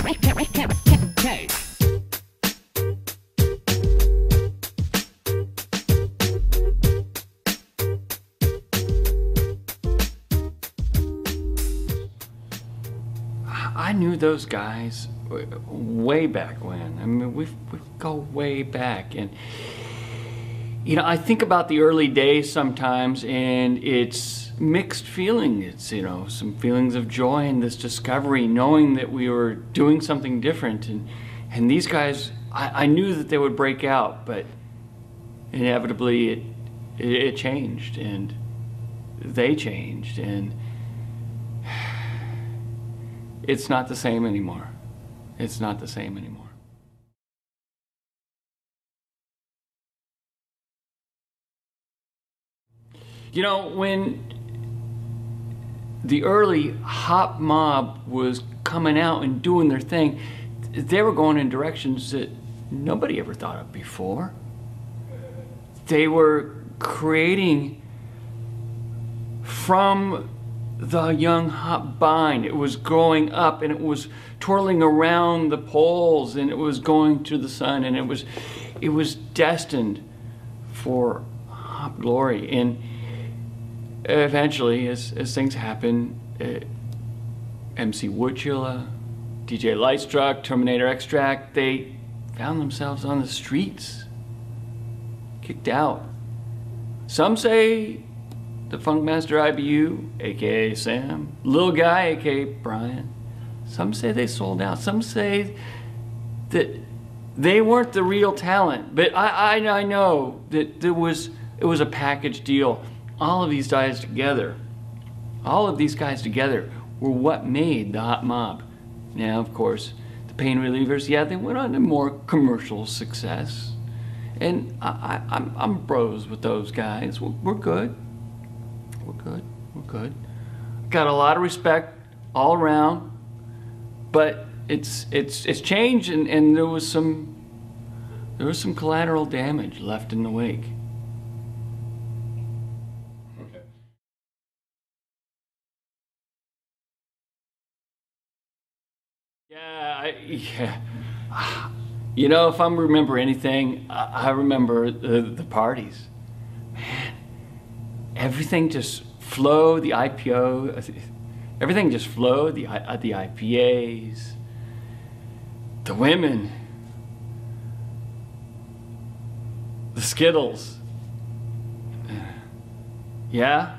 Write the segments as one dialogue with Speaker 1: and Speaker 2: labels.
Speaker 1: I knew those guys way back when. I mean, we go way back, and you know, I think about the early days sometimes, and it's mixed feeling. It's, you know, some feelings of joy in this discovery, knowing that we were doing something different, and these guys, I knew that they would break out, but inevitably it changed, and they changed, and it's not the same anymore. It's not the same anymore. You know, when the early Hopp Mobb was coming out and doing their thing, they were going in directions that nobody ever thought of before. They were creating from the young hop vine. It was growing up, and it was twirling around the poles, and it was going to the sun, and it was destined for hop glory. And eventually, as things happen, MC Woodchilla, DJ Lightstruck, Terminator Extract, they found themselves on the streets, kicked out. Some say the Funkmaster IBU, aka Sam, Little Guy, aka Brian. Some say they sold out. Some say that they weren't the real talent. But I know that it was a package deal. All of these guys together were what made the Hopp Mobb. Now, of course, the Pain Relievers, yeah, they went on to more commercial success. And I'm bros with those guys. We're good. We're good. Got a lot of respect all around, but it's changed, and there was some collateral damage left in the wake.
Speaker 2: Okay.
Speaker 1: Yeah. You know, if I remember anything, I remember the parties. Man, everything just flowed. The IPO, everything just flowed. The IPAs, the women, the Skittles. Yeah.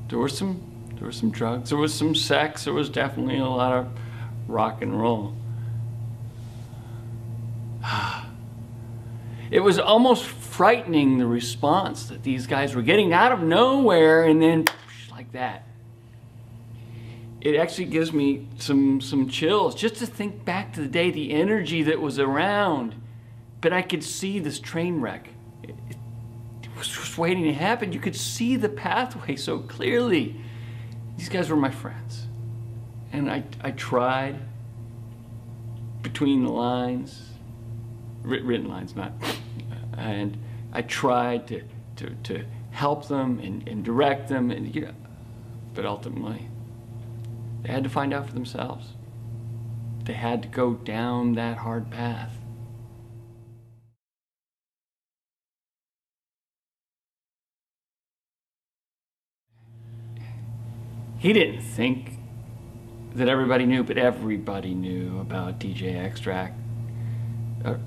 Speaker 1: There were some drugs. There was some sex. There was definitely a lot of rock and roll. It was almost frightening, the response that these guys were getting out of nowhere, and then like that. It actually gives me some chills just to think back to the day, the energy that was around. But I could see this train wreck. It was just waiting to happen. You could see the pathway so clearly. These guys were my friends. And I tried, between the lines, written lines, not, and I tried to help them and direct them, and, you know, but ultimately they had to find out for themselves. They had to go down that hard path. He didn't think that everybody knew, but everybody knew about DJ Extract. But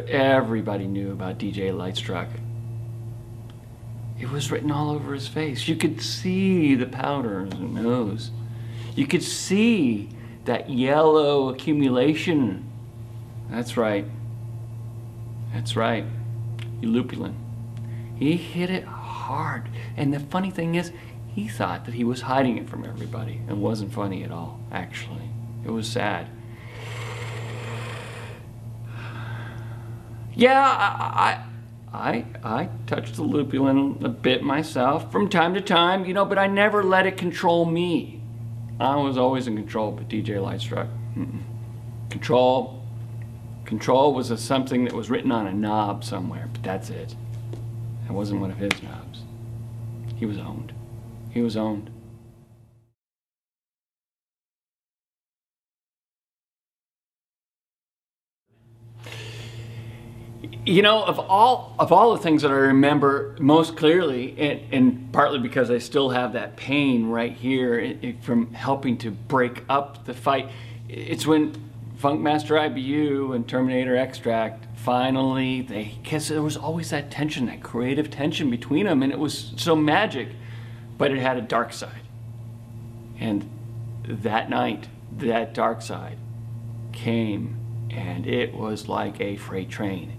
Speaker 1: everybody knew about DJ Lightstruck. It was written all over his face. You could see the powder in his nose. You could see that yellow accumulation. That's right. That's right. Lupulin. He hit it hard. And the funny thing is, he thought that he was hiding it from everybody. It wasn't funny at all, actually. It was sad. Yeah, I touched the lupulin a bit myself from time to time, you know, but I never let it control me. I was always in control, but DJ Lightstruck, Control was something that was written on a knob somewhere, but that's it. It wasn't one of his knobs. He was owned. He was owned. You know, of all the things that I remember most clearly, and partly because I still have that pain right here from helping to break up the fight, it's when Funkmaster IBU and Terminator Extract finally, because there was always that tension, that creative tension between them, and it was so magic, but it had a dark side. And that night, that dark side came, and it was like a freight train.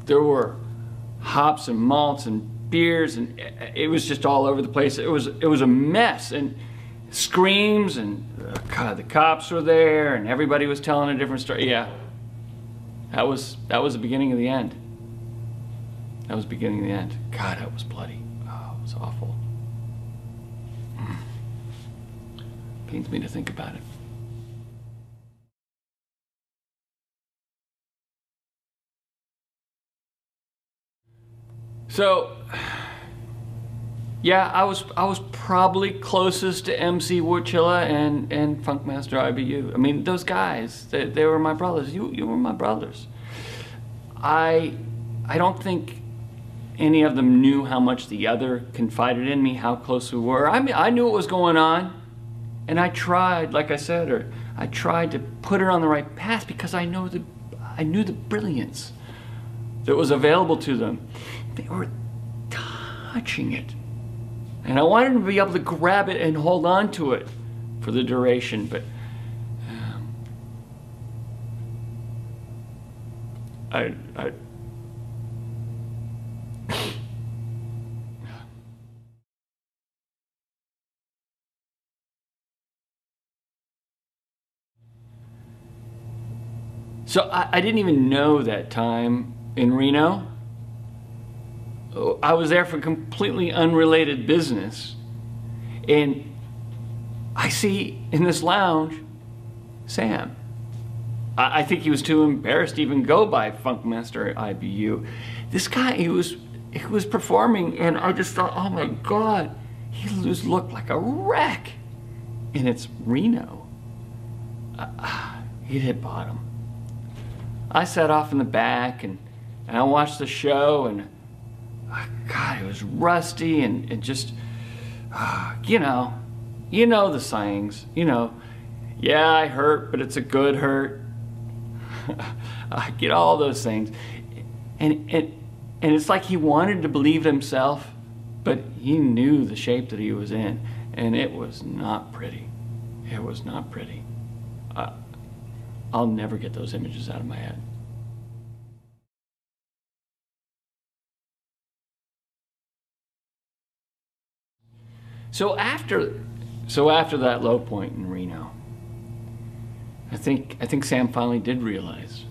Speaker 1: There were hops and malts and beers, and it was just all over the place. It was a mess, and screams, and God, the cops were there, and everybody was telling a different story. Yeah, that was the beginning of the end. That was the beginning of the end. God, that was bloody. Oh, it was awful. Pains me to think about it. So, yeah, I was probably closest to MC Woodchilla and Funkmaster IBU. I mean, those guys, they were my brothers. You were my brothers. I don't think any of them knew how much the other confided in me, how close we were. I mean, I knew what was going on, and I tried, like I said, or I tried to put her on the right path because I knew the brilliance that was available to them. They were touching it. And I wanted to be able to grab it and hold on to it for the duration, but So I didn't even know that time in Reno. I was there for completely unrelated business, and I see in this lounge Sam. I think he was too embarrassed to even go by Funkmaster IBU. This guy, he was performing, and I just thought, oh my God, he just looked like a wreck. And it's Reno. He'd hit bottom. I sat off in the back, and I watched the show, and God, it was rusty and just, you know the sayings, yeah, I hurt, but it's a good hurt. I get all those things. And it's like he wanted to believe himself, but he knew the shape that he was in, and it was not pretty. It was not pretty. I'll never get those images out of my head. So after that low point in Reno, I think Sam finally did realize.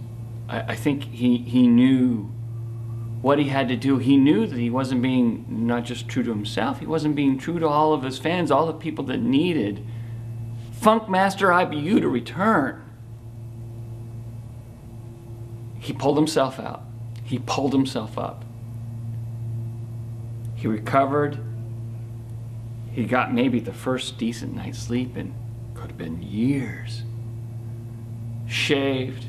Speaker 1: I think he knew what he had to do. He knew that he wasn't being not just true to himself, he wasn't being true to all of his fans, all the people that needed Funkmaster IBU to return. He pulled himself out. He pulled himself up. He recovered. He got maybe the first decent night's sleep in could have been years. Shaved.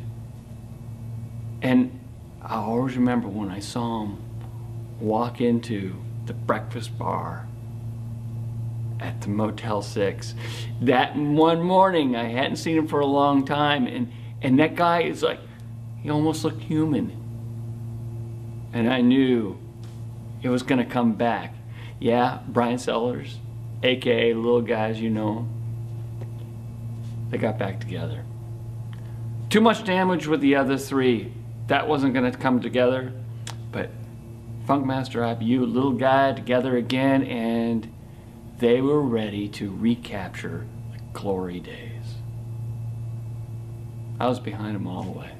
Speaker 1: And I always remember when I saw him walk into the breakfast bar at the Motel 6. That one morning, I hadn't seen him for a long time, and that guy is like, he almost looked human. And I knew it was gonna come back. Yeah, Brian Sellers, AKA Little Guys, you know him. They got back together. Too much damage with the other three. That wasn't gonna come together, but Funkmaster IBU, Little Guy together again, and they were ready to recapture the glory days. I was behind them all the way.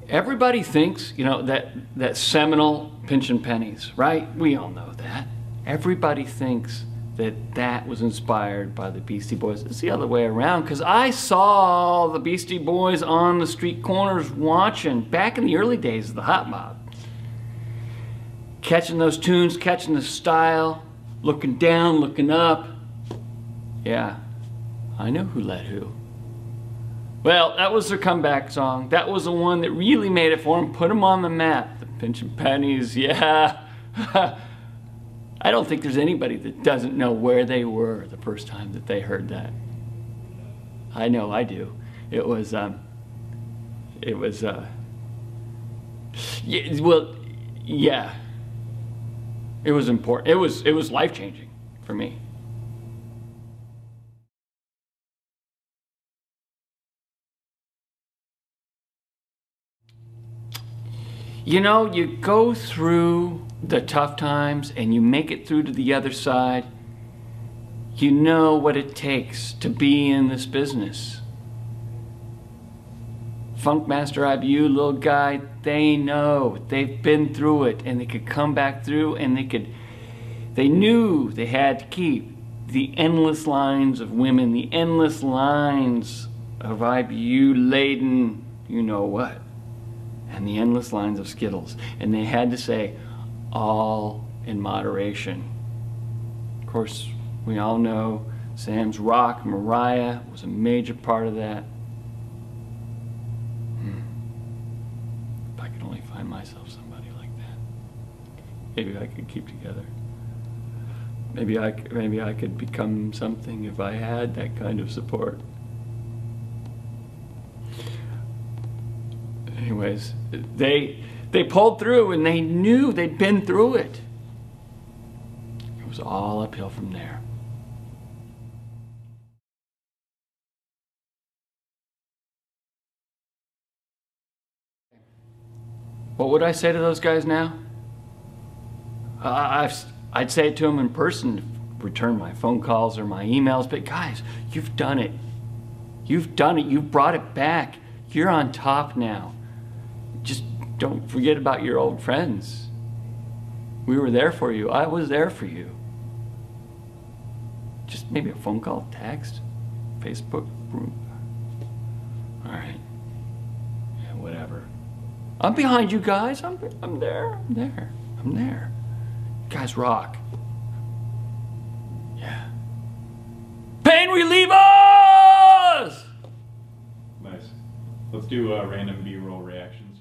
Speaker 1: Everybody thinks, that seminal Pinchin' Pennies, right? We all know that. Everybody thinks that was inspired by the Beastie Boys. It's the other way around, because I saw the Beastie Boys on the street corners watching back in the early days of the Hopp Mobb. Catching those tunes, catching the style, looking down, looking up. Yeah, I know who let who. Well, that was their comeback song. That was the one that really made it for them, put them on the map. The Pinchin' Pennies, yeah. I don't think there's anybody that doesn't know where they were the first time that they heard that. I know I do. It was yeah, well, yeah. It was important. It was life-changing for me. You know, you go through the tough times and you make it through to the other side. You know what it takes to be in this business. Funkmaster IBU, little guy, they know. They've been through it, and they could come back through, and they knew they had to keep the endless lines of women, the endless lines of IBU laden, you know what, and the endless lines of Skittles. And they had to say, all in moderation. Of course, we all know Sam's Rock, Mariah was a major part of that. If I could only find myself somebody like that, maybe I could keep together. Maybe I could become something if I had that kind of support. Anyways, they pulled through, and they knew they'd been through it. It was all uphill from there. What would I say to those guys now? I'd say it to them in person, return my phone calls or my emails, but guys, you've done it. You've done it. You've brought it back. You're on top now. Just don't forget about your old friends. We were there for you. I was there for you. Just maybe a phone call, text, Facebook group. All right. Yeah, whatever. I'm behind you guys. I'm there. I'm there. I'm there. You guys rock. Yeah. Pain relievers!
Speaker 2: Nice. Let's do random B-roll reactions.